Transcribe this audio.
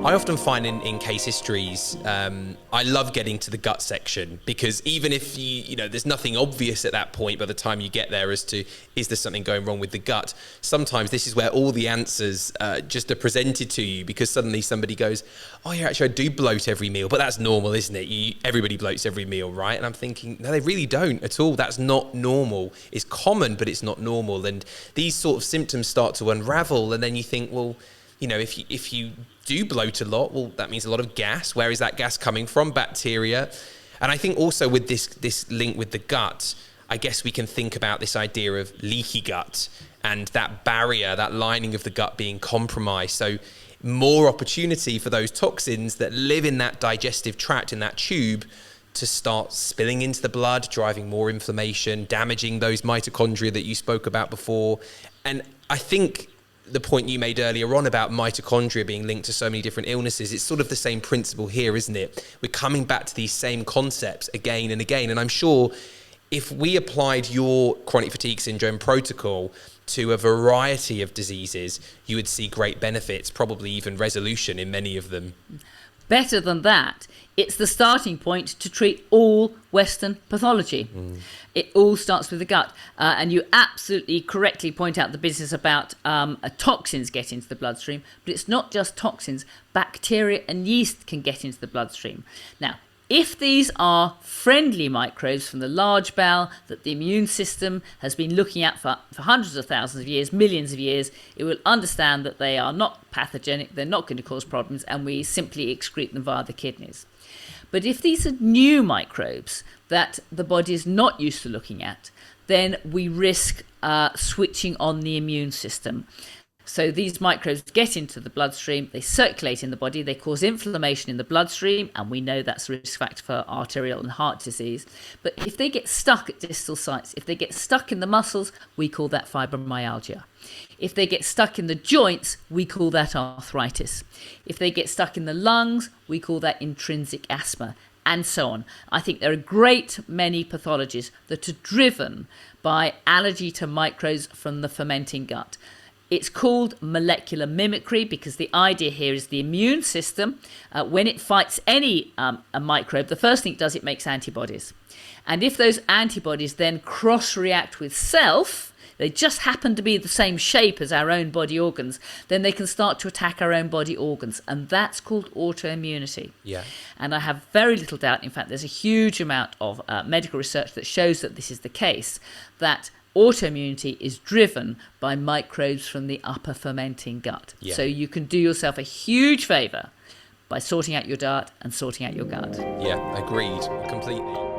I often find in case histories, I love getting to the gut section, because even if there's nothing obvious at that point by the time you get there as to, is there something going wrong with the gut? Sometimes this is where all the answers just are presented to you, because suddenly somebody goes, oh yeah, actually I do bloat every meal, but that's normal, isn't it? Everybody bloats every meal, right? And I'm thinking, no, they really don't at all. That's not normal. It's common, but it's not normal. And these sort of symptoms start to unravel, and then you think, well, if you do bloat a lot, well, that means a lot of gas. Where is that gas coming from? Bacteria. And I think also with this link with the gut, I guess we can think about this idea of leaky gut and that barrier, that lining of the gut being compromised. So more opportunity for those toxins that live in that digestive tract, in that tube, to start spilling into the blood, driving more inflammation, damaging those mitochondria that you spoke about before. And I think the point you made earlier on about mitochondria being linked to so many different illnesses, it's sort of the same principle here, isn't it? We're coming back to these same concepts again and again. And I'm sure if we applied your chronic fatigue syndrome protocol to a variety of diseases, you would see great benefits, probably even resolution in many of them. Better than that, it's the starting point to treat all Western pathology. It all starts with the gut. And you absolutely correctly point out the business about toxins get into the bloodstream, but it's not just toxins. Bacteria and yeast can get into the bloodstream. Now, if these are friendly microbes from the large bowel that the immune system has been looking at for hundreds of thousands of years, millions of years, it will understand that they are not pathogenic, they're not going to cause problems, and we simply excrete them via the kidneys. But if these are new microbes that the body is not used to looking at, then we risk switching on the immune system. So these microbes get into the bloodstream, they circulate in the body, they cause inflammation in the bloodstream, and we know that's a risk factor for arterial and heart disease. But if they get stuck at distal sites, if they get stuck in the muscles, we call that fibromyalgia. If they get stuck in the joints, we call that arthritis. If they get stuck in the lungs, we call that intrinsic asthma, and so on. I think there are a great many pathologies that are driven by allergy to microbes from the fermenting gut. It's called molecular mimicry because the idea here is the immune system, when it fights any a microbe, the first thing it does, it makes antibodies. And if those antibodies then cross-react with self, they just happen to be the same shape as our own body organs, then they can start to attack our own body organs. And that's called autoimmunity. Yeah. And I have very little doubt, in fact, there's a huge amount of medical research that shows that this is the case, that autoimmunity is driven by microbes from the upper fermenting gut. Yeah. So you can do yourself a huge favour by sorting out your diet and sorting out your gut. Yeah, agreed, completely.